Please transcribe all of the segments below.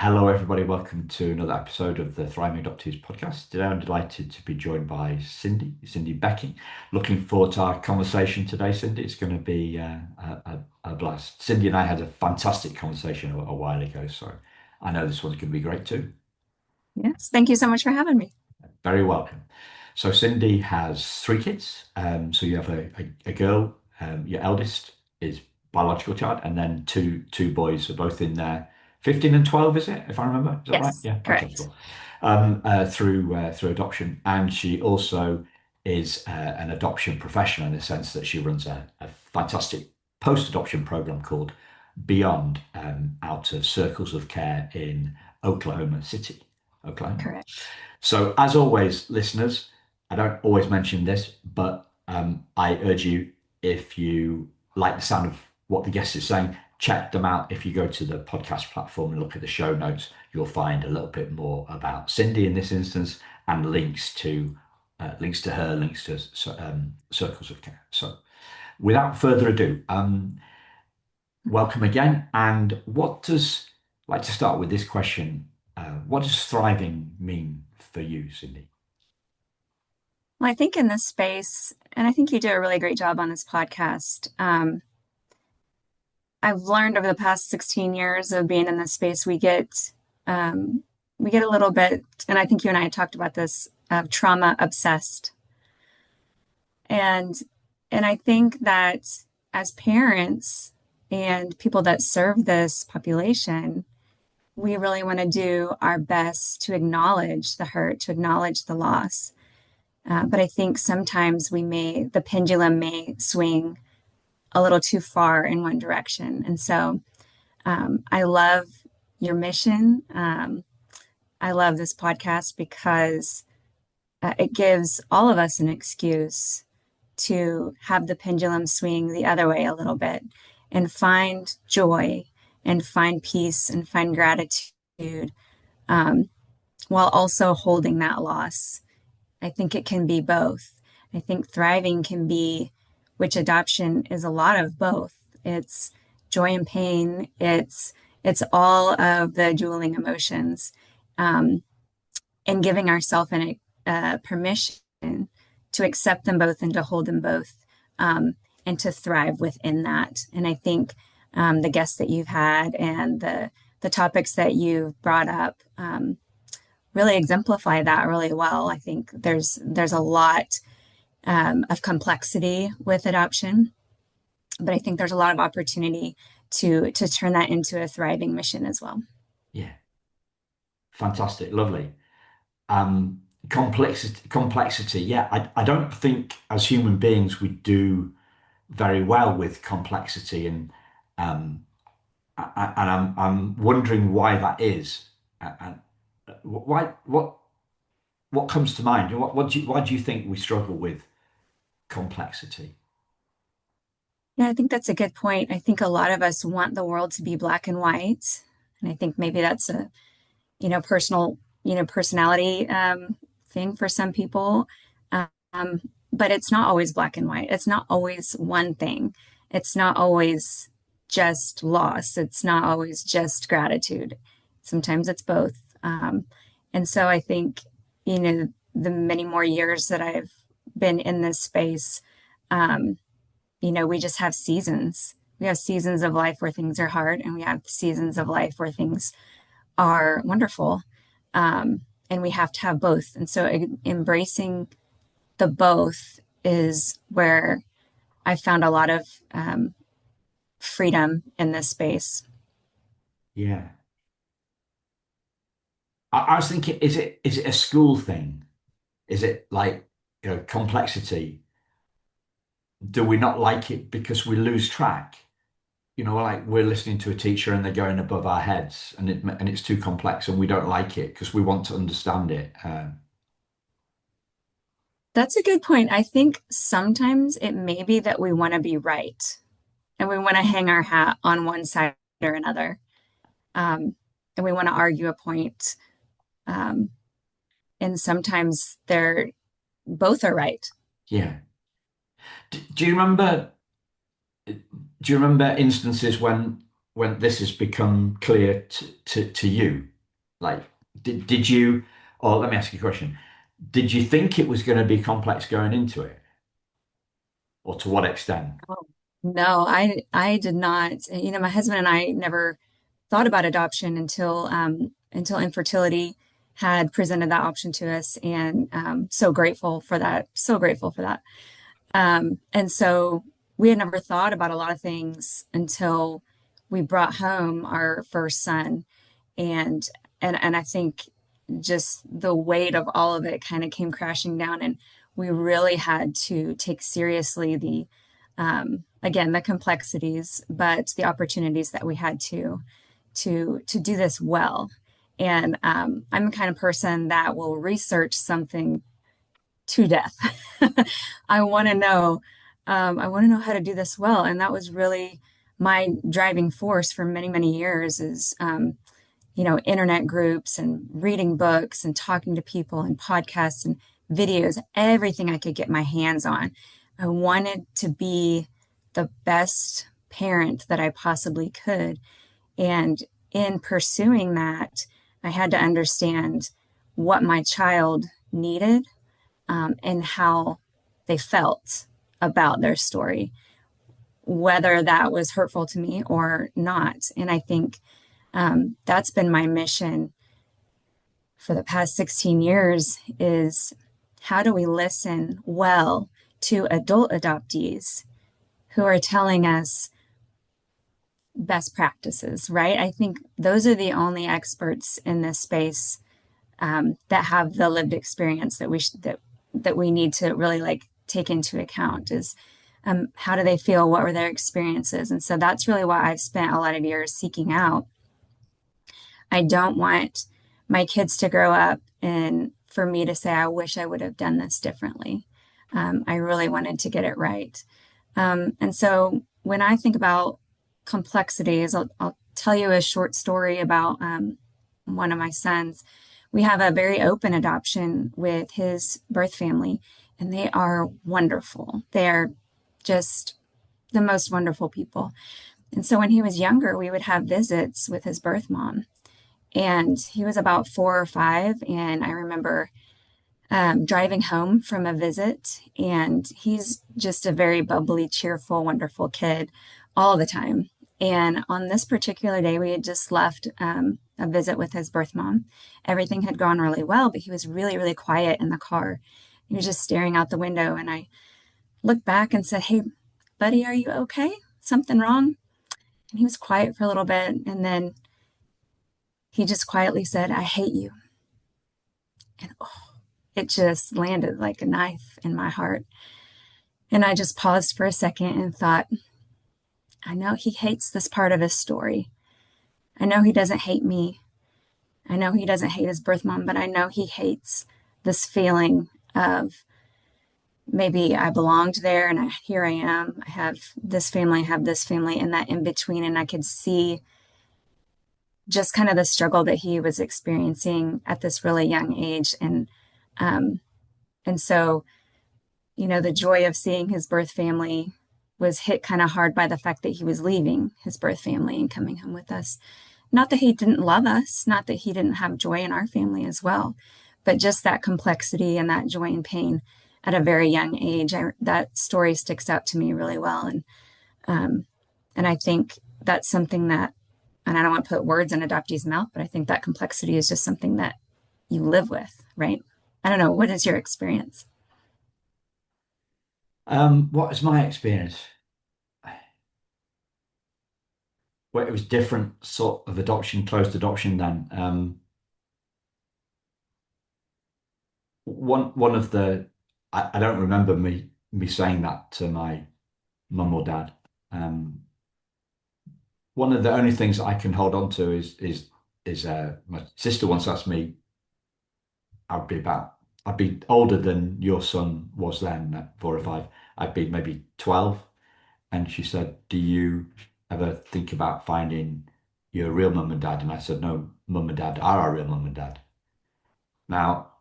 Hello, everybody. Welcome to another episode of the Thriving Adoptees podcast. Today, I'm delighted to be joined by Cindy Boecking. Looking forward to our conversation today, Cindy. It's going to be a blast. Cindy and I had a fantastic conversation a while ago, so I know this one's going to be great too. Yes, thank you so much for having me. Very welcome. So Cindy has three kids. So you have a girl, your eldest is biological child, and then two boys are both in there. 15 and 12, is it? If I remember, is that right? Yes, Yeah, okay, correct. cool. Through adoption, and she also is an adoption professional in the sense that she runs a fantastic post-adoption program called Beyond, out of Circles of Care in Oklahoma City, Oklahoma. Correct. So, as always, listeners, I don't always mention this, but I urge you, if you like the sound of what the guest is saying, check them out. If you go to the podcast platform and look at the show notes, you'll find a little bit more about Cindy in this instance and links to her, links to Circles of Care. So, without further ado, welcome again. And what does like to start with this question? What does thriving mean for you, Cindy? Well, I think in this space, and I think you do a really great job on this podcast. I've learned over the past 16 years of being in this space, we get a little bit, and I think you and I had talked about this, trauma obsessed. And and I think that as parents and people that serve this population, we really want to do our best to acknowledge the hurt, to acknowledge the loss. But I think sometimes the pendulum may swing a little too far in one direction. And so I love your mission. I love this podcast because it gives all of us an excuse to have the pendulum swing the other way a little bit and find joy and find peace and find gratitude um, while also holding that loss. I think it can be both. I think thriving can be, which adoption is a lot of both. It's joy and pain. It's all of the dueling emotions, um, and giving ourselves an permission to accept them both and to hold them both, and to thrive within that. And I think the guests that you've had and the topics that you've brought up really exemplify that really well. I think there's a lot of complexity with adoption, but I think there's a lot of opportunity to turn that into a thriving mission as well. Yeah, fantastic, lovely. Complexity. Yeah, I don't think as human beings we do very well with complexity, um, and I'm wondering why that is, and why what comes to mind? Why do you think we struggle with complexity? Yeah, I think that's a good point. I think a lot of us want the world to be black and white, and I think maybe that's a personal personality thing for some people. Um, but it's not always black and white. It's not always one thing. It's not always just loss. It's not always just gratitude. Sometimes it's both. And so I think, the many more years that I've been in this space, um, we just have seasons. We have seasons of life where things are hard, and we have seasons of life where things are wonderful. And we have to have both. And so embracing the both is where I found a lot of freedom in this space. Yeah, I was thinking, is it a school thing? Is it like, complexity? Do we not like it because we lose track? Like we're listening to a teacher and they're going above our heads, and it's too complex, and we don't like it because we want to understand it. That's a good point. I think sometimes it may be that we want to be right and we want to hang our hat on one side or another. And we want to argue a point. Um, and sometimes they're both are right. Yeah. Do you remember? Do you remember instances when this has become clear to you? Like, did you, or let me ask you a question. Did you think it was going to be complex going into it, or to what extent? Oh, no, I did not. You know, my husband and I never thought about adoption until infertility had presented that option to us, and so grateful for that. So grateful for that. And so we had never thought about a lot of things until we brought home our first son, and and I think just the weight of all of it kind of came crashing down, and we really had to take seriously the again the complexities, but the opportunities that we had to do this well. And I'm the kind of person that will research something to death. I want to know, I want to know how to do this well, and that was really my driving force for many, many years. Is you know, internet groups and reading books and talking to people and podcasts and videos, everything I could get my hands on. I wanted to be the best parent that I possibly could. And in pursuing that, I had to understand what my child needed, and how they felt about their story, whether that was hurtful to me or not. And I think that's been my mission for the past 16 years is how do we listen well to adult adoptees who are telling us best practices, right? I think those are the only experts in this space, that have the lived experience that that we need to really like take into account is how do they feel? What were their experiences? And so that's really what I've spent a lot of years seeking out. I don't want my kids to grow up and for me to say, I wish I would have done this differently. I really wanted to get it right. And so when I think about complexities, I'll tell you a short story about one of my sons. We have a very open adoption with his birth family, and they are wonderful. They're just the most wonderful people. And so when he was younger, we would have visits with his birth mom. And he was about 4 or 5. And I remember driving home from a visit, and he's just a very bubbly, cheerful, wonderful kid all the time. And on this particular day, we had just left a visit with his birth mom. Everything had gone really well, but he was really, really quiet in the car. He was just staring out the window. And I looked back and said, "Hey, buddy, are you okay? Something wrong?" And he was quiet for a little bit. And then he just quietly said, "I hate you." And it just landed like a knife in my heart. And I just paused for a second and thought, I know he hates this part of his story. I know he doesn't hate me. I know he doesn't hate his birth mom, but I know he hates this feeling of maybe I belonged there and here I am. I have this family, I have this family, and that in between. And I could see just kind of the struggle that he was experiencing at this really young age. Um, and so you know, the joy of seeing his birth family was hit kind of hard by the fact that he was leaving his birth family and coming home with us. Not that he didn't love us, not that he didn't have joy in our family as well, but just that complexity and that joy and pain at a very young age. That story sticks out to me really well. Um, and I think that's something that, and I don't want to put words in adoptee's mouth, but I think that complexity is just something that you live with, right? I don't know. What is your experience? What is my experience? Well, it was different sort of adoption, closed adoption then. One of the I don't remember me saying that to my mum or dad. Um, One of the only things I can hold on to is my sister once asked me, I'd be older than your son was then at 4 or 5. I'd be maybe 12. And she said, "Do you ever think about finding your real mum and dad?" And I said, "No, mum and dad are our real mum and dad." Now,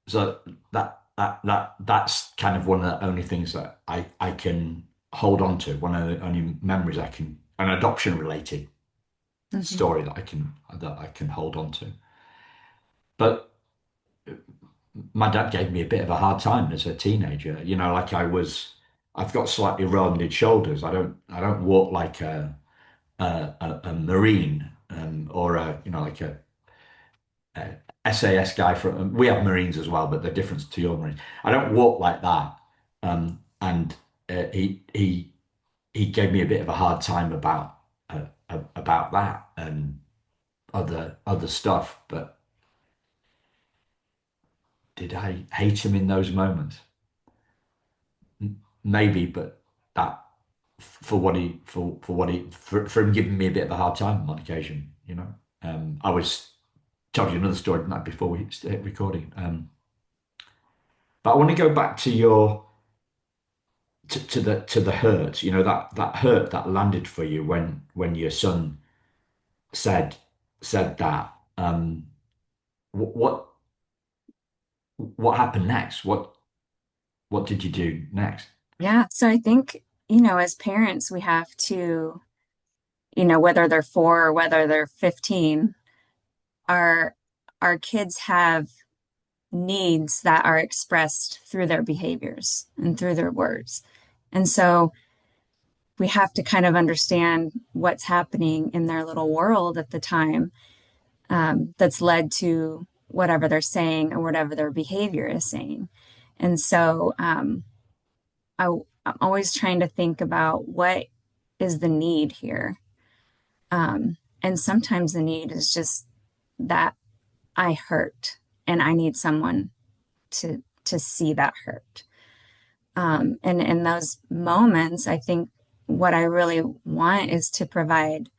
so that's kind of one of the only things that I can hold on to, one of the only memories an adoption related Mm-hmm. story that I can hold on to. but my dad gave me a bit of a hard time as a teenager. Like I've got slightly rounded shoulders. I don't walk like a Marine, or like a SAS guy from. We have Marines as well, but the difference to your Marines, I don't walk like that. And he gave me a bit of a hard time about that and other stuff. But did I hate him in those moments? Maybe, but that for him giving me a bit of a hard time on occasion. I was told you another story than that before we hit recording. But I want to go back to the hurt. That hurt that landed for you when your son said said that. What what happened next? What did you do next? Yeah. So I think, as parents, we have to, whether they're 4 or whether they're 15, our our kids have needs that are expressed through their behaviors and through their words. And so we have to kind of understand what's happening in their little world at the time, that's led to whatever they're saying or whatever their behavior is saying. And so I'm always trying to think about what is the need here. And sometimes the need is just that I hurt and I need someone to see that hurt. And in those moments, I think what I really want is to provide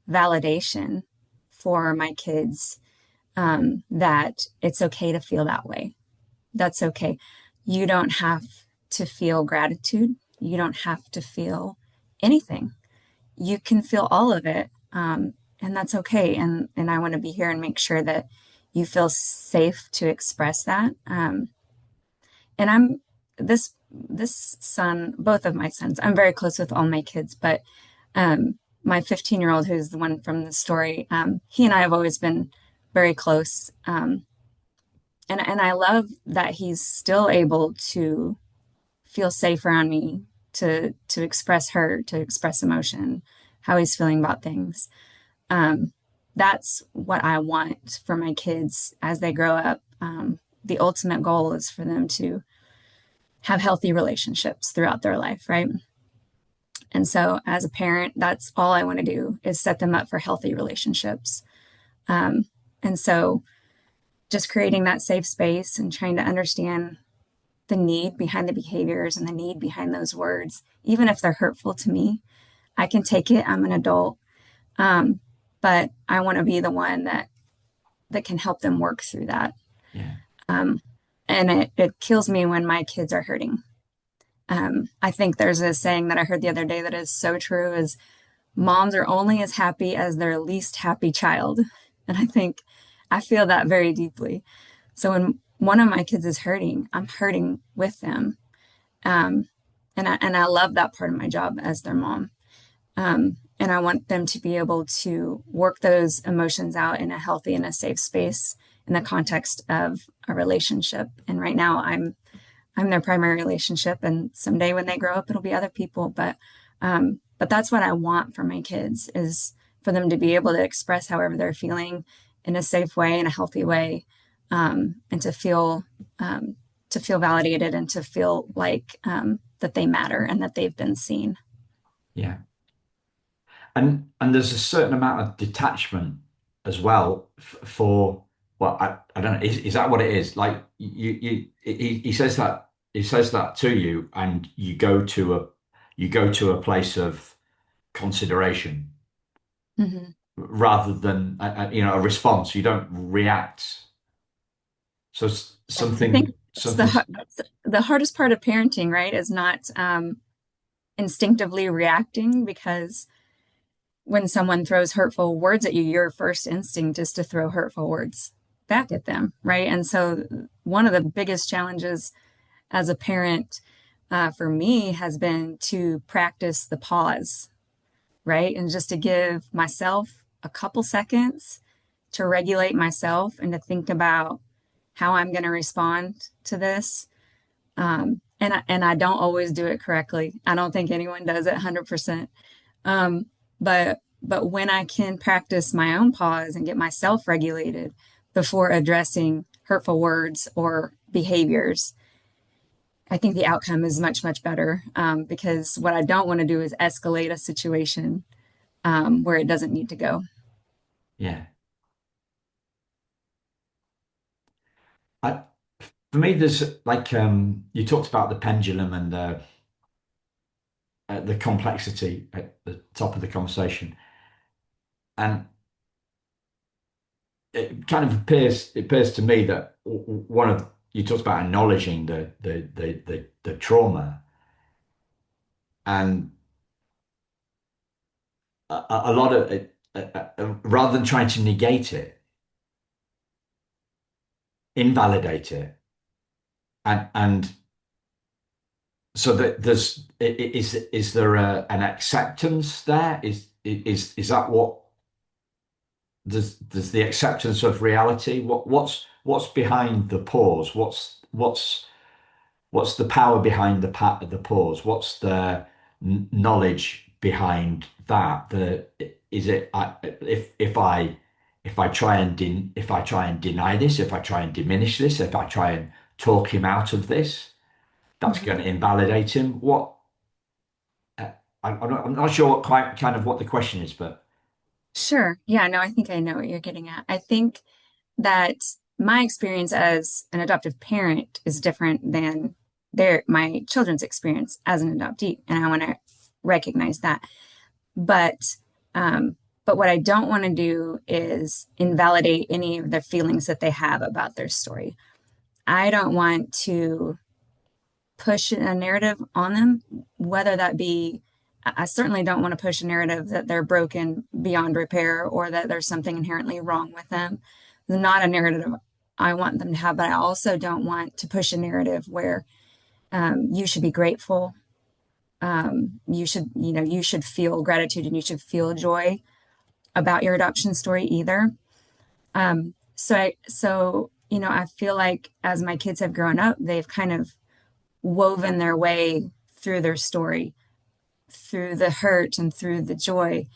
validation for my kids, that it's okay to feel that way. That's okay. You don't have to feel gratitude. You don't have to feel anything. You can feel all of it, and that's okay. And I want to be here and make sure that you feel safe to express that. And I'm this son, both of my sons. I'm very close with all my kids, but my 15-year-old, who's the one from the story, he and I have always been very close. And I love that he's still able to feel safe around me, to express hurt, to express emotion, how he's feeling about things. That's what I want for my kids as they grow up. The ultimate goal is for them to have healthy relationships throughout their life, right? And so as a parent, that's all I want to do is set them up for healthy relationships. And so just creating that safe space and trying to understand the need behind the behaviors and the need behind those words, even if they're hurtful to me, I can take it. I'm an adult. But I want to be the one that can help them work through that. Yeah, And it kills me when my kids are hurting. I think there's a saying that I heard the other day that is so true is moms are only as happy as their least happy child. And I feel that very deeply. So when one of my kids is hurting, I'm hurting with them. Um, and I love that part of my job as their mom. And I want them to be able to work those emotions out in a healthy and a safe space in the context of a relationship. And right now I'm their primary relationship. And someday when they grow up, it'll be other people. But that's what I want for my kids is for them to be able to express however they're feeling in a safe way, in a healthy way, and to feel validated and to feel like that they matter and that they've been seen. yeah. And there's a certain amount of detachment as well for well, I don't know. Is that what it is? Like he says that to you, and you go to a place of consideration Mm-hmm. rather than a response. You don't react. So I think that's something. that's the hardest part of parenting, right? Is not instinctively reacting because when someone throws hurtful words at you, your first instinct is to throw hurtful words back at them, right? And so, one of the biggest challenges as a parent for me has been to practice the pause, right? And just to give myself a couple seconds to regulate myself and to think about how I'm going to respond to this. And I don't always do it correctly. I don't think anyone does it 100%. But when I can practice my own pause and get myself regulated before addressing hurtful words or behaviors, I think the outcome is much, much better, because what I don't want to do is escalate a situation where it doesn't need to go. Yeah. I, for me, there's like you talked about the pendulum and the complexity at the top of the conversation, and it appears to me that one of you talked about acknowledging the trauma, and a lot of it, rather than trying to negate it, invalidate it, and so that is there an acceptance there? Is that what does the acceptance of reality? What's behind the pause? What's the power behind the pause? What's the knowledge behind that? The is it if I try and if I try and deny this, if I try and diminish this, if I try and talk him out of this, that's going Mhm. to invalidate him. What I'm not sure what quite kind of what the question is, but Sure. Yeah, no, I think I know what you're getting at. I think that my experience as an adoptive parent is different than my children's experience as an adoptee, and I want to recognize that. But um, but what I don't want to do is invalidate any of the feelings that they have about their story. I don't want to push a narrative on them, whether that be, I certainly don't want to push a narrative that they're broken beyond repair or that there's something inherently wrong with them. It's not a narrative I want them to have, but I also don't want to push a narrative where you should be grateful. You should feel gratitude and you should feel joy about your adoption story either. I feel like as my kids have grown up, they've kind of woven their way through their story, through the hurt and through the joy.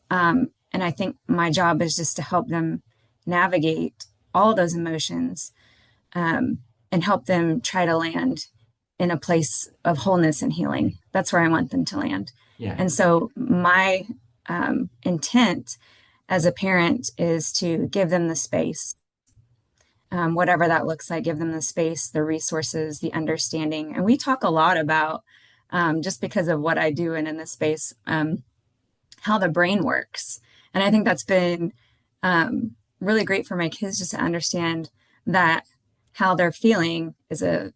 And I think my job is just to help them navigate all those emotions, and help them try to land in a place of wholeness and healing. That's where I want them to land. yeah, And so my intent as a parent is to give them the space, whatever that looks like, give them the space, the resources, the understanding. And we talk a lot about, just because of what I do and in this space, how the brain works. And I think that's been really great for my kids just to understand that how they're feeling is a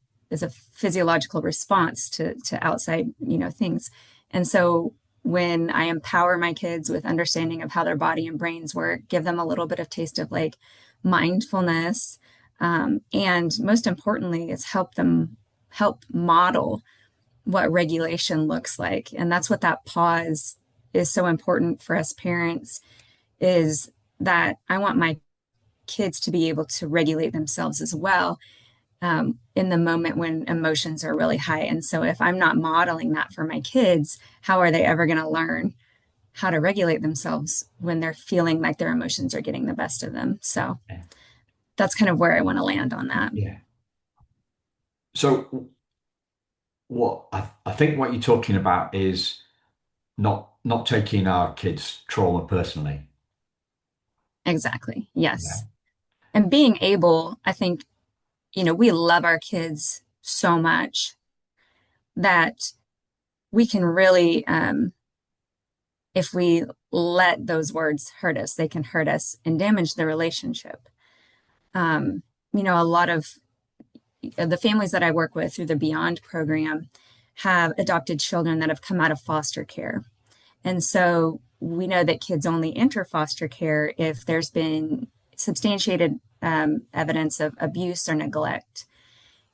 physiological response to outside, things. And so when I empower my kids with understanding of how their body and brains work, give them a little bit of taste of like mindfulness, and most importantly, is help model what regulation looks like. And that's what that pause is so important for us parents, is that I want my kids to be able to regulate themselves as well, in the moment when emotions are really high. And so if I'm not modeling that for my kids, how are they ever going to learn how to regulate themselves when they're feeling like their emotions are getting the best of them? So yeah. that's kind of where I want to land on that. Yeah. So what I think what you're talking about is not taking our kids' trauma personally. Exactly. Yeah. Yes. And being able, I think, we love our kids so much that we can really, if we let those words hurt us, they can hurt us and damage the relationship. A lot of the families that I work with through the Beyond program have adopted children that have come out of foster care. And so we know that kids only enter foster care if there's been substantiated evidence of abuse or neglect.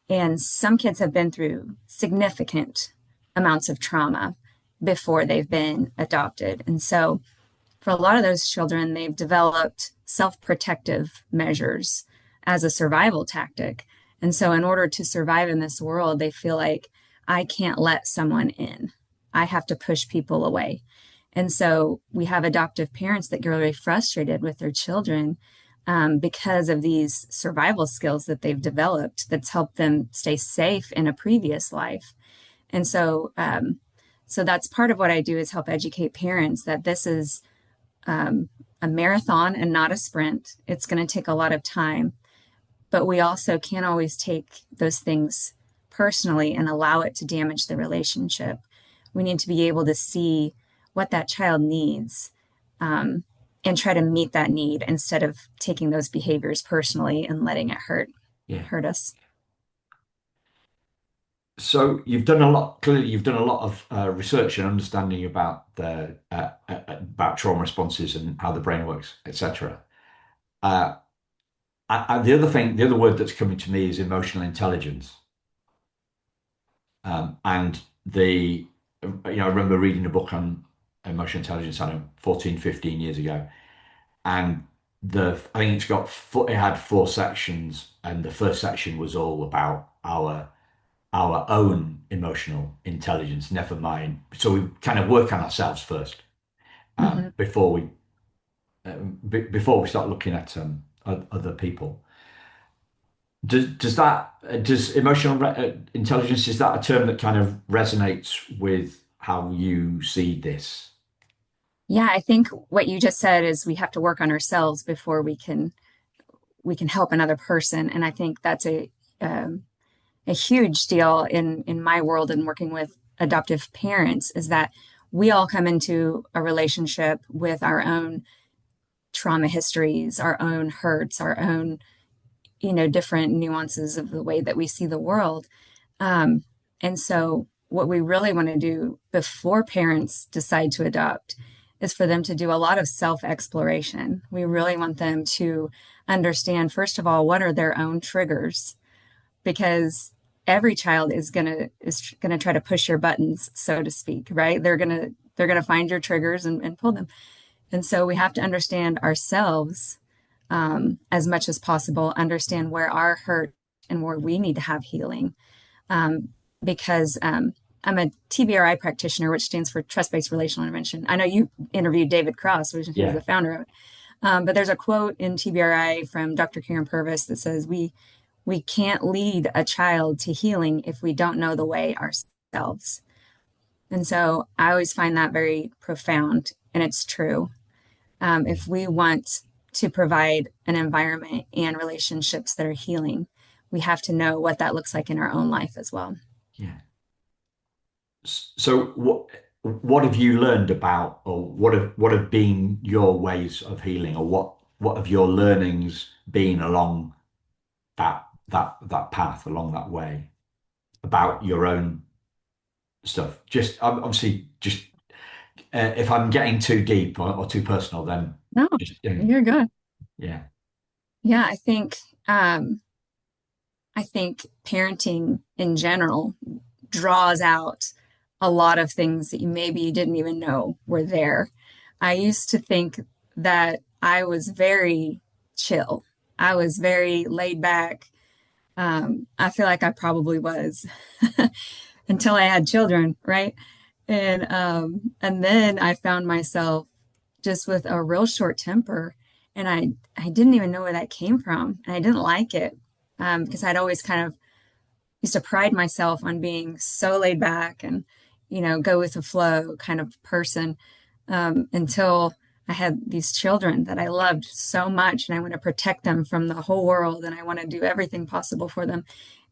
And some kids have been through significant amounts of trauma before they've been adopted. And so for a lot of those children, they've developed self-protective measures as a survival tactic. And so, in order to survive in this world, they feel like I can't let someone in. I have to push people away. And so, we have adoptive parents that get really frustrated with their children because of these survival skills that they've developed that's helped them stay safe in a previous life. And so, so that's part of what I do is help educate parents that this is a marathon and not a sprint. It's going to take a lot of time, but we also can't always take those things personally and allow it to damage the relationship. We need to be able to see what that child needs and try to meet that need instead of taking those behaviors personally and letting it Yeah. hurt us. So you've done a lot. Clearly, you've done a lot of research and understanding about the about trauma responses and how the brain works, etc. Uh, and the other thing, the other word that's coming to me is emotional intelligence. And I remember reading a book on emotional intelligence, I don't know, 14, 15 years ago. And I think it had four sections, and the first section was all about our own emotional intelligence, never mind. So we kind of work on ourselves first Mm-hmm. before we start looking at other people. Does emotional intelligence, is that a term that kind of resonates with how you see this? Yeah, I think what you just said is we have to work on ourselves before we can help another person, and I think that's um, a huge deal in my world and working with adoptive parents is that we all come into a relationship with our own trauma histories, our own hurts, our own different nuances of the way that we see the world. Um, and so, what we really want to do before parents decide to adopt is for them to do a lot of self exploration. We really want them to understand, first of all, what are their own triggers, because every child is gonna try to push your buttons, so to speak, right? They're gonna find your triggers and pull them. And so we have to understand ourselves as much as possible, understand where our hurt and where we need to have healing um, because I'm a TBRI practitioner, which stands for Trust Based Relational Intervention. I know you interviewed David Cross, which he was Yeah, the founder of it. But there's a quote in TBRI from Dr. Karen Purvis that says, we can't lead a child to healing if we don't know the way ourselves. And so I always find that very profound, and it's true. yeah, If we want to provide an environment and relationships that are healing, we have to know what that looks like in our own life as well. yeah. So what have you learned about, or what have been your ways of healing, or what have your learnings been along that path, along that way, about your own stuff? Just obviously, just if I'm getting too deep or too personal, then No, just you're good. yeah, Yeah, um, I think parenting in general draws out a lot of things that you maybe didn't even know were there. I used to think that I was very chill. I was very laid back. I feel like I probably was until I had children, right? And then I found myself just with a real short temper, and I didn't even know where that came from, and I didn't like it because I'd always kind of used to pride myself on being so laid back and go with the flow kind of person until I had these children that I loved so much, and I want to protect them from the whole world, and I want to do everything possible for them,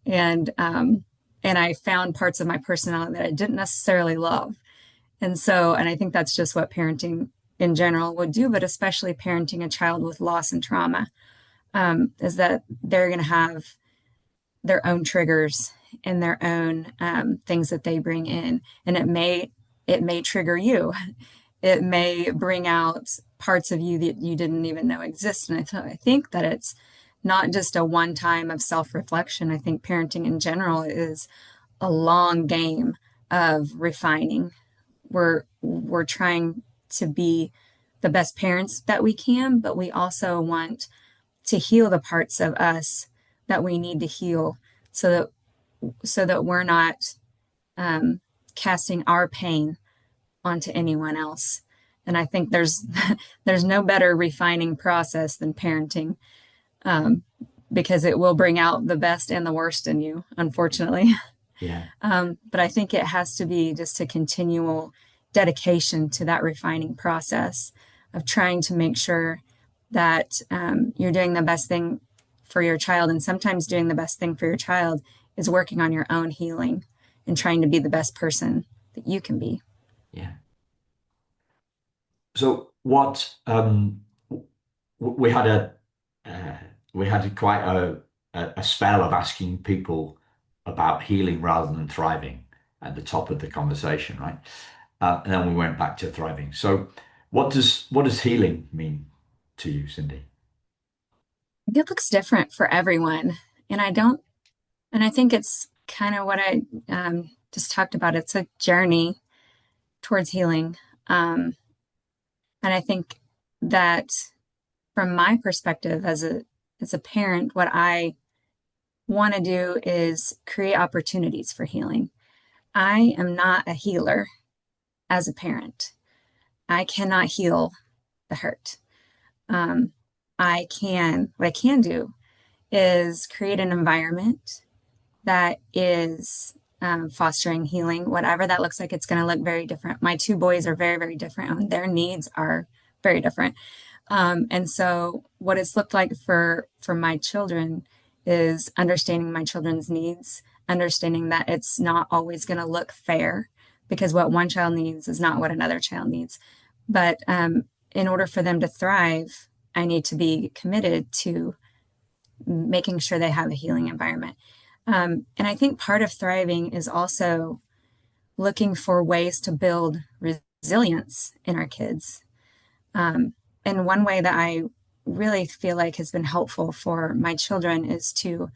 and I found parts of my personality that I didn't necessarily love. And I think that's just what parenting in general would do, but especially parenting a child with loss and trauma, is that they're going to have their own triggers and their own things that they bring in, and it may trigger you. It may bring out parts of you that you didn't even know exist. And I think that it's not just a one time of self reflection. I think parenting in general is a long game of refining. We're trying to be the best parents that we can, but we also want to heal the parts of us that we need to heal so that we're not casting our pain onto anyone else. And I think there's no better refining process than parenting, because it will bring out the best and the worst in you, unfortunately. Yeah. But I think it has to be just a continual dedication to that refining process of trying to make sure that you're doing the best thing for your child. And sometimes doing the best thing for your child is working on your own healing and trying to be the best person that you can be. Yeah. So what we had a uh, we had quite a spell of asking people about healing rather than thriving at the top of the conversation, right? And then we went back to thriving. So what does healing mean to you, Cindy? It looks different for everyone. And I don't, and I think it's kind of what I just talked about. It's a journey towards healing. And I think that from my perspective as a parent, what I want to do is create opportunities for healing. I am not a healer as a parent. I cannot heal the hurt. Um, what I can do is create an environment that is fostering healing, whatever that looks like. It's going to look very different. My two boys are very, very different, and their needs are very different. And so, what it's looked like for my children is understanding my children's needs, understanding that it's not always going to look fair because what one child needs is not what another child needs. But in order for them to thrive, I need to be committed to making sure they have a healing environment. And I think part of thriving is also looking for ways to build resilience in our kids. And one way that I really feel like has been helpful for my children is to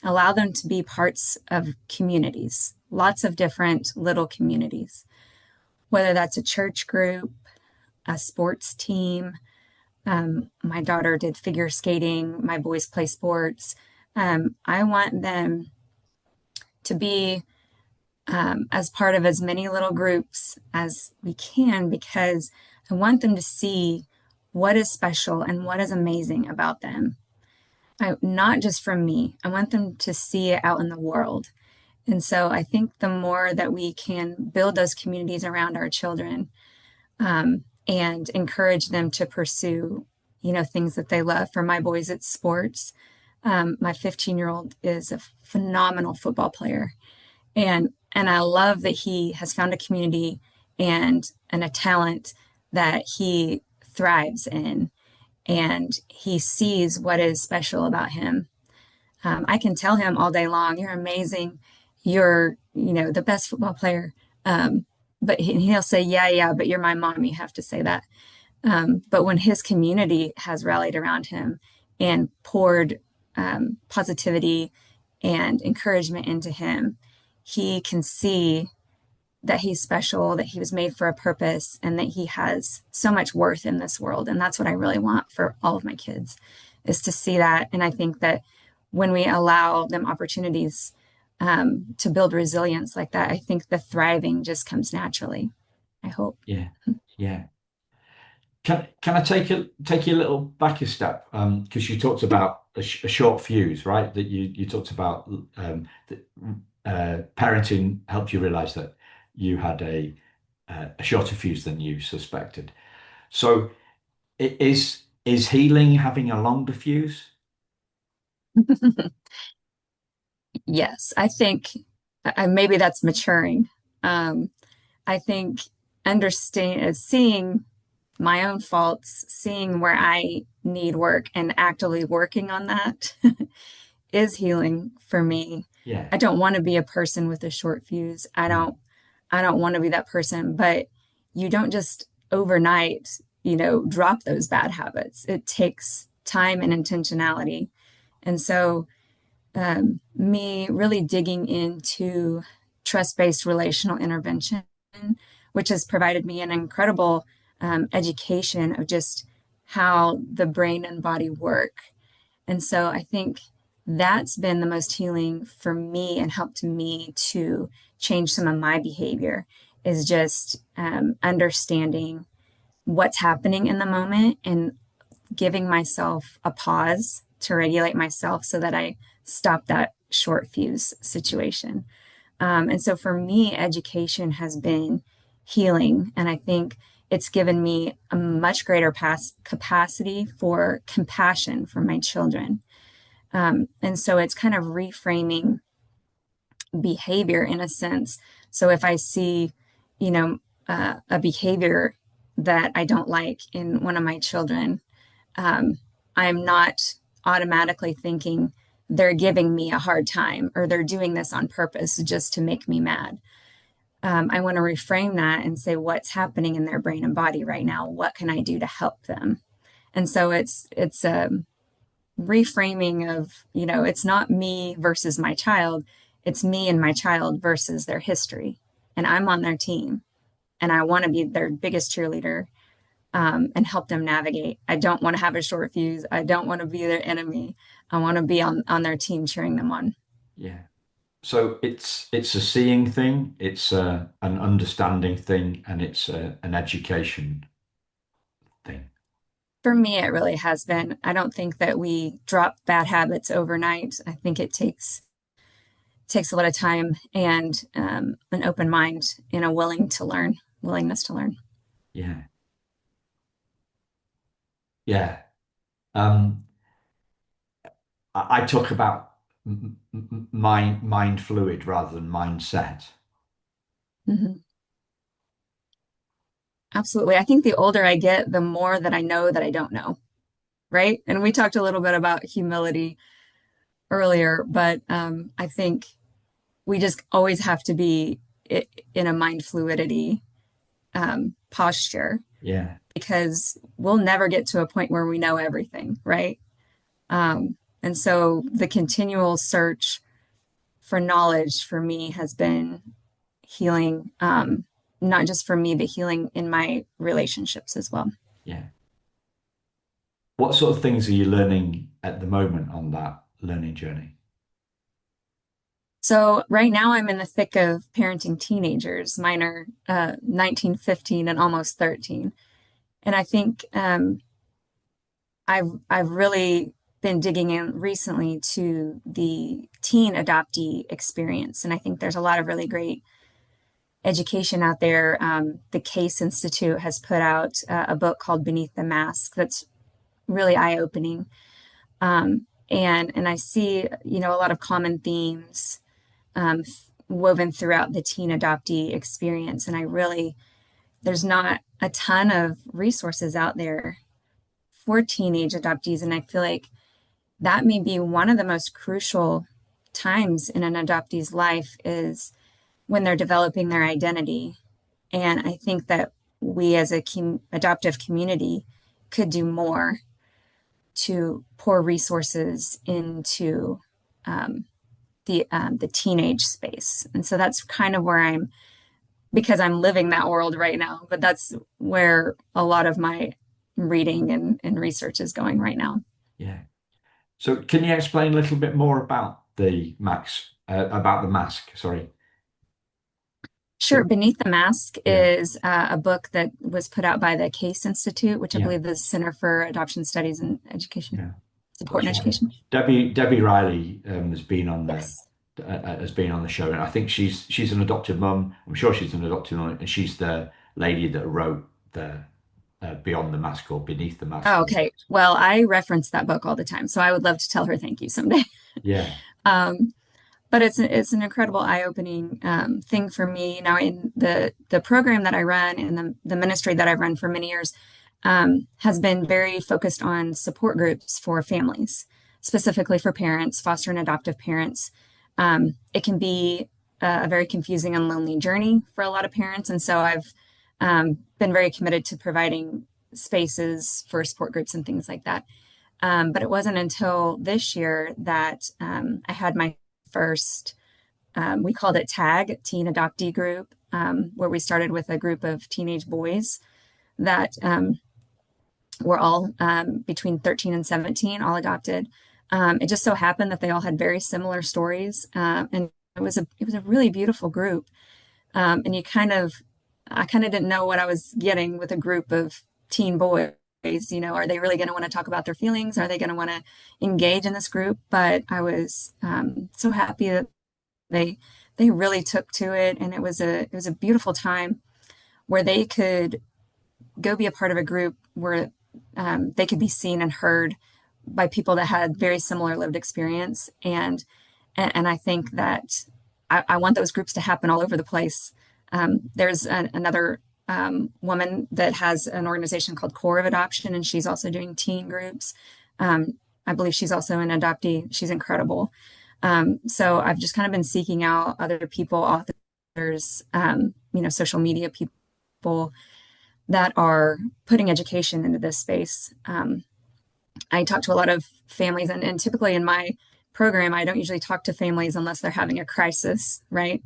allow them to be parts of communities, lots of different little communities, whether that's a church group, a sports team. My daughter did figure skating, my boys play sports. I want them to be as part of as many little groups as we can because I want them to see what is special and what is amazing about them. Not just from me, I want them to see it out in the world. And so I think the more that we can build those communities around our children and encourage them to pursue, things that they love. For my boys, it's sports. My 15-year-old is a phenomenal football player. And I love that he has found a community and a talent that he thrives in, and he sees what is special about him. I can tell him all day long, "You're amazing. You're the best football player." But he'll say, "Yeah, yeah, but you're my mom. You have to say that." But when his community has rallied around him and poured positivity and encouragement into him, he can see that he's special, that he was made for a purpose, and that he has so much worth in this world. And that's what I really want for all of my kids is to see that. And I think that when we allow them opportunities to build resilience like that, I think the thriving just comes naturally. I hope. Yeah. Yeah. Can I take you a little back a step? Because you talked about a short fuse, right? That you talked about that parenting helped you realize that you had a shorter fuse than you suspected. So is healing having a longer fuse? Yes, I think maybe that's maturing. Um, I think seeing my own faults, seeing where I need work and actively working on that is healing for me. Yeah. I don't want to be a person with a short fuse. Mm. I don't want to be that person, but you don't just overnight, drop those bad habits. It takes time and intentionality. And so me really digging into trust based relational intervention, which has provided me an incredible education of just how the brain and body work. And so I think that's been the most healing for me and helped me to change some of my behavior is just understanding what's happening in the moment and giving myself a pause to regulate myself so that I stop that short fuse situation. And so for me, education has been healing. And I think it's given me a much greater capacity for compassion for my children. And so it's kind of reframing behavior in a sense. So if I see, you know, a behavior that I don't like in one of my children, I'm not automatically thinking they're giving me a hard time or they're doing this on purpose just to make me mad. I want to reframe that and say what's happening in their brain and body right now. What can I do to help them? And so it's a reframing of, it's not me versus my child. It's me and my child versus their history. And I'm on their team and I want to be their biggest cheerleader, and help them navigate. I don't want to have a short fuse. I don't want to be their enemy. I want to be on their team cheering them on. Yeah. So it's a seeing thing, it's an understanding thing, and it's an education thing. For me, it really has been. I don't think that we drop bad habits overnight. I think it takes a lot of time and an open mind and a willingness to learn. Yeah. Yeah. Um, I talk about mind fluid rather than mindset. Mhm. Absolutely. I think the older I get, the more that I know that I don't know, right? And we talked a little bit about humility earlier, but I think we just always have to be in a mind fluidity posture Yeah. because we'll never get to a point where we know everything, right? And so the continual search for knowledge for me has been healing, not just for me, but healing in my relationships as well. Yeah. What sort of things are you learning at the moment on that learning journey? So right now I'm in the thick of parenting teenagers. Mine are 19, 15, and almost 13. And I think I've really been digging in recently to the teen adoptee experience, and I think there's a lot of really great education out there. The Case Institute has put out a book called Beneath the Mask that's really eye-opening, and I see a lot of common themes woven throughout the teen adoptee experience, and I really there's not a ton of resources out there for teenage adoptees, and I feel like that may be one of the most crucial times in an adoptee's life is when they're developing their identity. And I think that we as a adoptive community could do more to pour resources into the teenage space. And so that's kind of where because I'm living that world right now, but that's where a lot of my reading and research is going right now. Yeah. So can you explain a little bit more about about the mask? Sorry. Sure. Beneath the Mask Yeah. is a book that was put out by the Case Institute, which I Yeah. believe is the Center for Adoption Studies and Education, Yeah. Support That's and right. Education. Debbie Riley Yes. has been on the show, and I think she's an adopted mum. I'm sure she's an adopted mum, and she's the lady that wrote the Beyond the Mask or Beneath the Mask. Oh, okay. Well, I reference that book all the time, so I would love to tell her thank you someday. Yeah. Um, but it's an incredible eye-opening thing for me now in the program that I run and the ministry that I've run for many years has been very focused on support groups for families, specifically for parents, foster and adoptive parents. It can be a very confusing and lonely journey for a lot of parents, and so I've been very committed to providing spaces for support groups and things like that. But it wasn't until this year that I had my first, we called it TAG, Teen Adoptee Group, where we started with a group of teenage boys that were all between 13 and 17, all adopted. It just so happened that they all had very similar stories, and it was a really beautiful group. And I kind of didn't know what I was getting with a group of teen boys. Are they really going to want to talk about their feelings? Are they going to want to engage in this group? But I was so happy that they they really took to it, and it was a beautiful time where they could go be a part of a group where they could be seen and heard by people that had very similar lived experience. And I think that I want those groups to happen all over the place. There's another woman that has an organization called Core of Adoption, and she's also doing teen groups. I believe she's also an adoptee. She's incredible. So I've just kind of been seeking out other people, authors, social media people that are putting education into this space. I talk to a lot of families, and typically in my program, I don't usually talk to families unless they're having a crisis, right?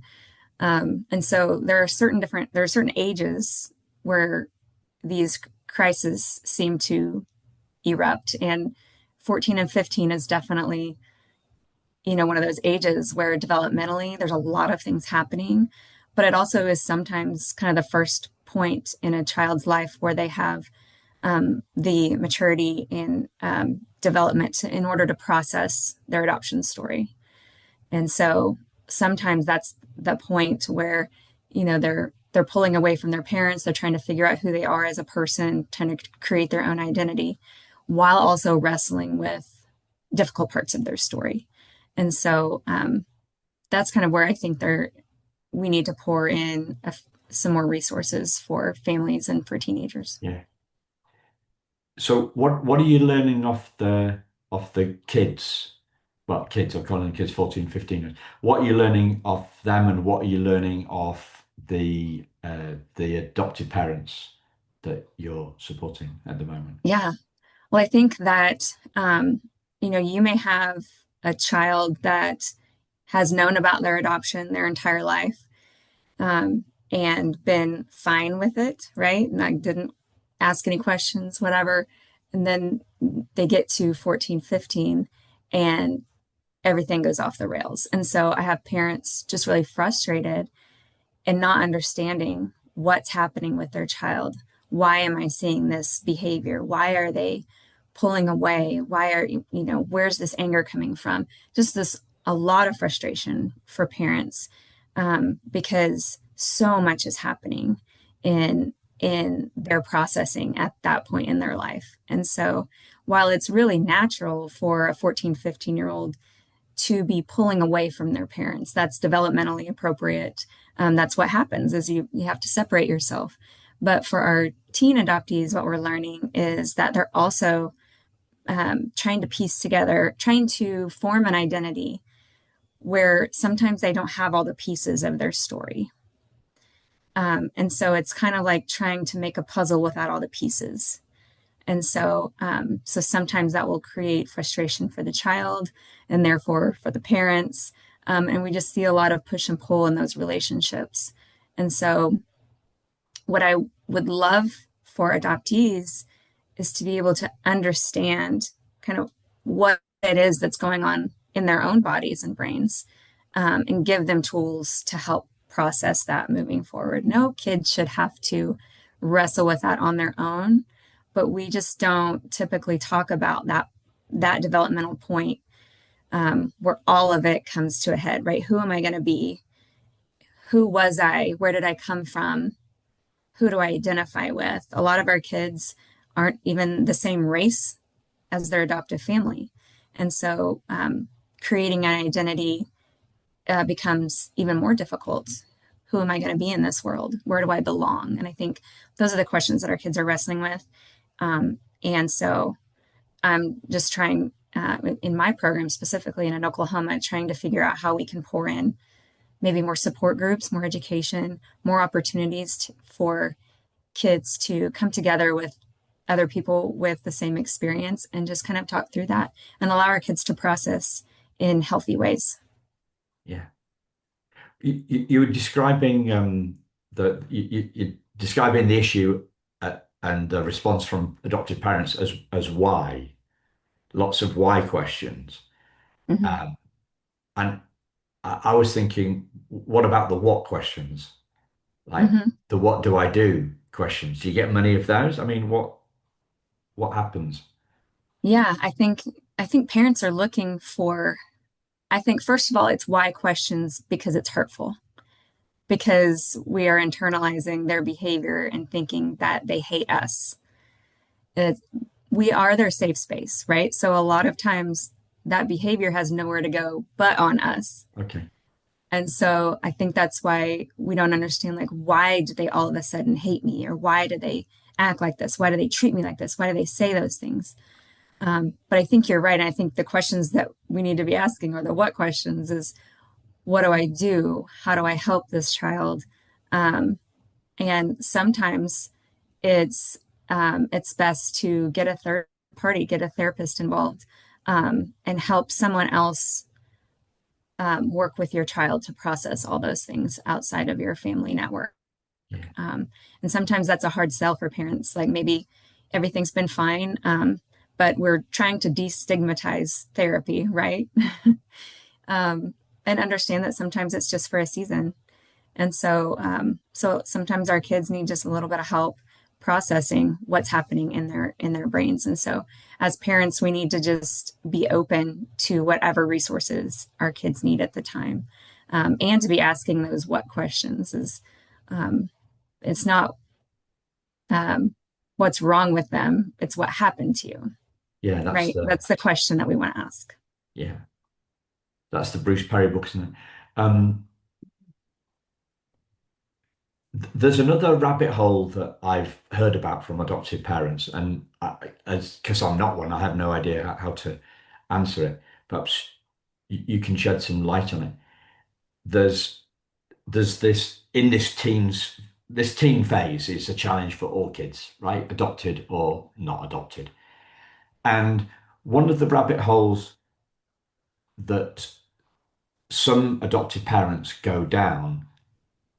And so there are certain ages where these crises seem to erupt, and 14 and 15 is definitely, one of those ages where developmentally there's a lot of things happening, but it also is sometimes kind of the first point in a child's life where they have the maturity in development in order to process their adoption story. And so sometimes that's the point where, they're pulling away from their parents. They're trying to figure out who they are as a person, trying to create their own identity, while also wrestling with difficult parts of their story. And so that's kind of where I think we need to pour in some more resources for families and for teenagers. Yeah. So what are you learning off the kids? Well, kids, I'm calling them kids 14, 15. What are you learning off them, and what are you learning off the adopted parents that you're supporting at the moment? Yeah. Well, I think that, you may have a child that has known about their adoption their entire life, and been fine with it, right? And I didn't ask any questions, whatever. And then they get to 14, 15, and everything goes off the rails. And so I have parents just really frustrated and not understanding what's happening with their child. Why am I seeing this behavior? Why are they pulling away? Where's this anger coming from? Just this, a lot of frustration for parents, because so much is happening in their processing at that point in their life. And so while it's really natural for a 14, 15-year-old to be pulling away from their parents, that's developmentally appropriate. That's what happens is you have to separate yourself. But for our teen adoptees, what we're learning is that they're also trying to piece together, trying to form an identity where sometimes they don't have all the pieces of their story. And so it's kind of like trying to make a puzzle without all the pieces. And so sometimes that will create frustration for the child and therefore for the parents. And we just see a lot of push and pull in those relationships. And so what I would love for adoptees is to be able to understand kind of what it is that's going on in their own bodies and brains, and give them tools to help process that moving forward. No kid should have to wrestle with that on their own, but we just don't typically talk about that developmental point, where all of it comes to a head, right? Who am I going to be? Who was I? Where did I come from? Who do I identify with? A lot of our kids aren't even the same race as their adoptive family. And so creating an identity becomes even more difficult. Who am I going to be in this world? Where do I belong? And I think those are the questions that our kids are wrestling with. And so I'm just trying, in my program specifically in Oklahoma, trying to figure out how we can pour in maybe more support groups, more education, more opportunities for kids to come together with other people with the same experience and just kind of talk through that and allow our kids to process in healthy ways. Yeah. You were describing you're describing the issue and the response from adopted parents as why, lots of why questions. Hmm. Um, and I was thinking, what about the what questions? Like Hmm. the what do I do questions. Do you get many of those? I mean, what happens? Yeah, I think parents are looking for, I think first of all, it's why questions because it's hurtful, because we are internalizing their behavior and thinking that they hate us. It, we are their safe space, right? So a lot of times that behavior has nowhere to go but on us. Okay. And so I think that's why we don't understand, like, why do they all of a sudden hate me? Or why do they act like this? Why do they treat me like this? Why do they say those things? But I think you're right. And I think the questions that we need to be asking, or the what questions, is what do I do? How do I help this child? And sometimes it's it's best to get a third party, get a therapist involved, and help someone else work with your child to process all those things outside of your family network. Yeah. Um, and sometimes that's a hard sell for parents. Like maybe everything's been fine, but we're trying to destigmatize therapy, right? And understand that sometimes it's just for a season. And so sometimes our kids need just a little bit of help processing what's happening in their brains. And so as parents, we need to just be open to whatever resources our kids need at the time, and to be asking those what questions. Is It's not what's wrong with them; it's what happened to you, Yeah, right? That's the question that we want to ask. yeah, that's the Bruce Perry book, isn't it? Um, there's another rabbit hole that I've heard about from adoptive parents, and as because I'm not one, I have no idea how to answer it. Perhaps you can shed some light on it. There's there's this in this teen phase is a challenge for all kids, right? Adopted or not adopted. And one of the rabbit holes that some adopted parents go down,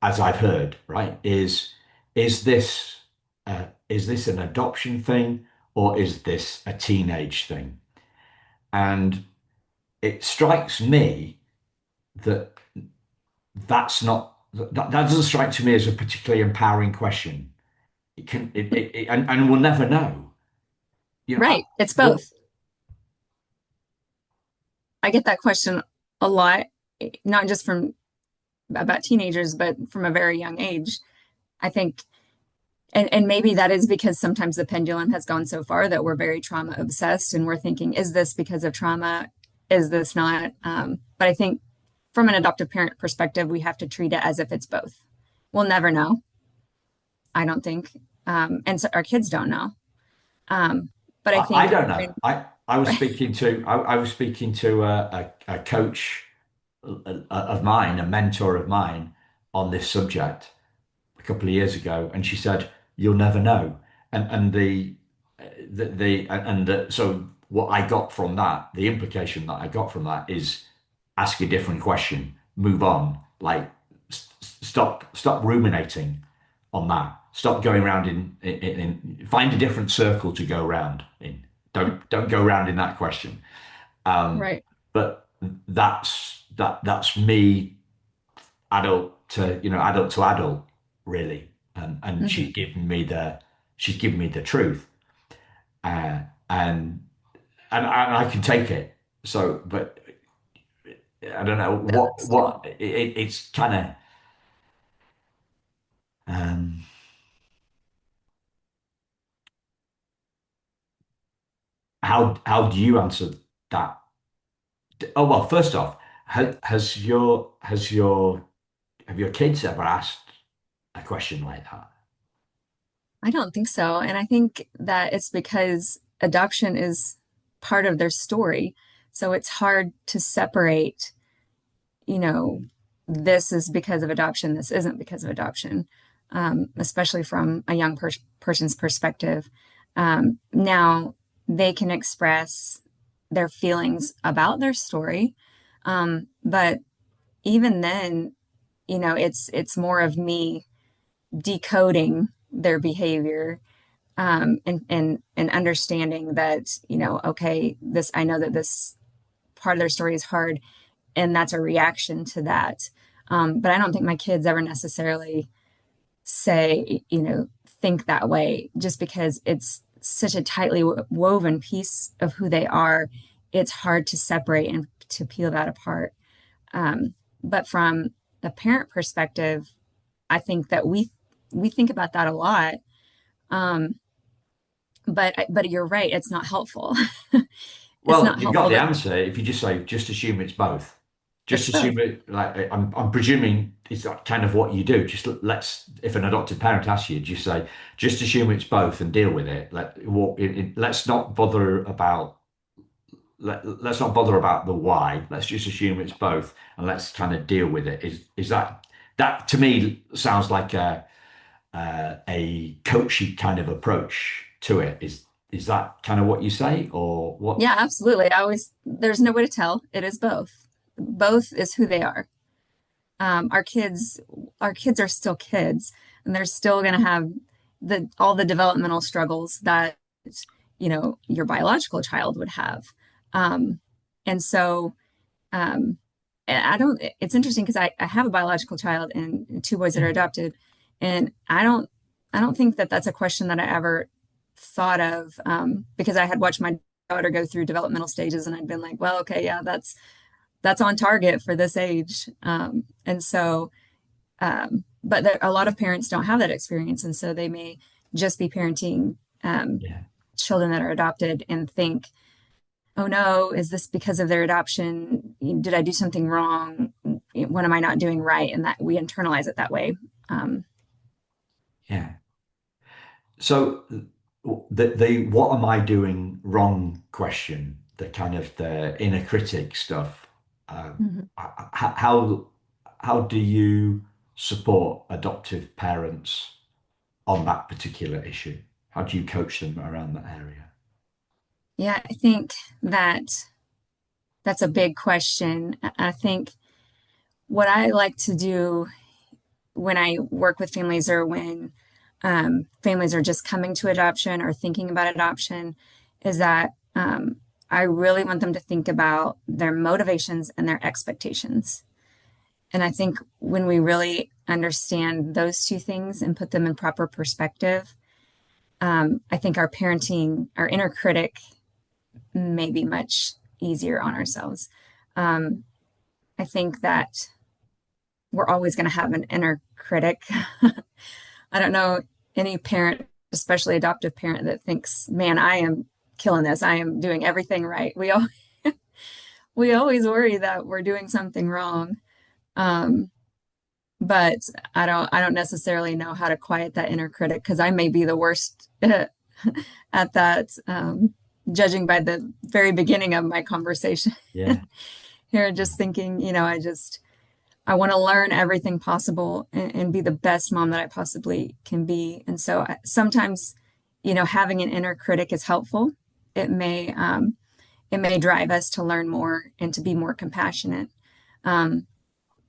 as I've heard, right, is this an adoption thing or is this a teenage thing? And it strikes me that that doesn't strike to me as a particularly empowering question. And we'll never know. You know, Right. It's what both. I get that question a lot, not just from about teenagers, but from a very young age. I think, and maybe that is because sometimes the pendulum has gone so far that we're very trauma obsessed and we're thinking, is this because of trauma? Is this not? But I think from an adoptive parent perspective, we have to treat it as if it's both. We'll never know, I don't think. And so our kids don't know. Um, but I I think, don't know. I was speaking to a coach of mine, a mentor of mine on this subject a couple of years ago, and she said, "You'll never know." And so what I got from that, the implication that I got from that is ask a different question, move on, like stop ruminating on that. Stop going around find a different circle to go around in. Don't go around in that question. Um, right. but that's me, adult to adult, really. And Hmm. she's given me the truth, uh, and and I can take it. So, but I don't know That's good. it's kind of um, how do you answer that? Oh well, first off, have your kids ever asked a question like that? I don't think so. And I think that it's because adoption is part of their story. So it's hard to separate, you know, this is because of adoption, this isn't because of adoption, especially from a young person's perspective. Now they can express their feelings about their story, but even then, it's more of me decoding their behavior, and understanding that, okay, this, I know that this part of their story is hard, and that's a reaction to that. But I don't think my kids ever necessarily say, think that way just because it's such a tightly woven piece of who they are. It's hard to separate and to peel that apart. But from the parent perspective, I think that we think about that a lot. Um, but you're right, it's not helpful. It's Well, not you've got helpful the to answer if you just say, just assume it's both. Just it's both. assume it, like, I'm presuming it's that kind of what you do. Just let's, if an adoptive parent asks you, just say, just assume it's both and deal with it. Let's not bother about, let's not bother about the why. Let's just assume it's both and let's kind of deal with it. Is that, that to me sounds like a coachy kind of approach to it. Is that kind of what you say or what? Yeah, absolutely. There's no way to tell. It is both. Both is who they are. Our kids are still kids, and they're still going to have all the developmental struggles that, your biological child would have. Um, and so, um, I don't, it's interesting because I have a biological child and two boys that are Yeah. adopted. And I don't think that that's a question that I ever thought of, because I had watched my daughter go through developmental stages and I'd been like, well, okay, yeah, that's on target for this age. And so, but a lot of parents don't have that experience. And so they may just be parenting, Yeah. children that are adopted and think, oh no, is this because of their adoption? Did I do something wrong? What am I not doing right? And that we internalize it that way. Um, Yeah. So the what am I doing wrong question, the kind of the inner critic stuff. mhm. How how do you support adoptive parents on that particular issue? How do you coach them around that area? Yeah, I think that that's a big question. I think what I like to do when I work with families or when families are just coming to adoption or thinking about adoption is that I really want them to think about their motivations and their expectations. And I think when we really understand those two things and put them in proper perspective, I think our parenting, our inner critic, may be much easier on ourselves. Um, I think that we're always going to have an inner critic. I don't know any parent, especially adoptive parent, that thinks, "Man, I am killing this. I am doing everything right." We always worry that we're doing something wrong, um, but I don't necessarily know how to quiet that inner critic because I may be the worst at that. Judging by the very beginning of my conversation Yeah. here, just thinking, I want to learn everything possible and be the best mom that I possibly can be. And so sometimes, having an inner critic is helpful. It may it may drive us to learn more and to be more compassionate. Um,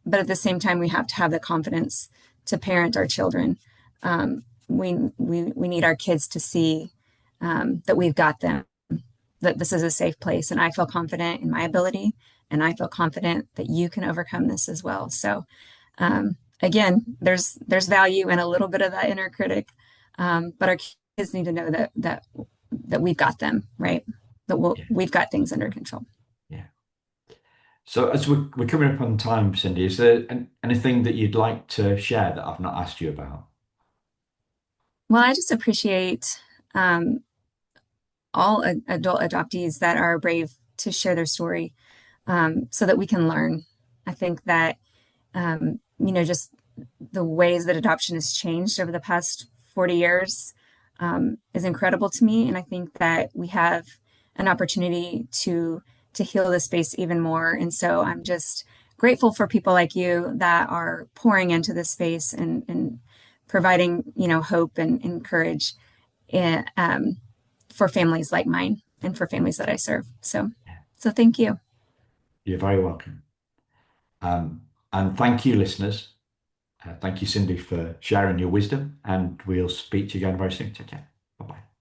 but at the same time, we have to have the confidence to parent our children. We need our kids to see that we've got them, that this is a safe place, and I feel confident in my ability, and I feel confident that you can overcome this as well. So again, there's value in a little bit of that inner critic, but our kids need to know that we've got them, right? That Yeah. we've got things under control. Yeah. So as we're coming up on time, Cindy, is there anything that you'd like to share that I've not asked you about? Well, I just appreciate um, all adult adoptees that are brave to share their story, so that we can learn. I think that just the ways that adoption has changed over the past 40 years is incredible to me. And I think that we have an opportunity to heal the space even more. And so I'm just grateful for people like you that are pouring into this space and providing, hope and courage in, for families like mine and for families that I serve. So thank you. You're very welcome. Um, and thank you, listeners. Thank you, Cindy, for sharing your wisdom, and we'll speak to you again very soon. Take care. Bye bye.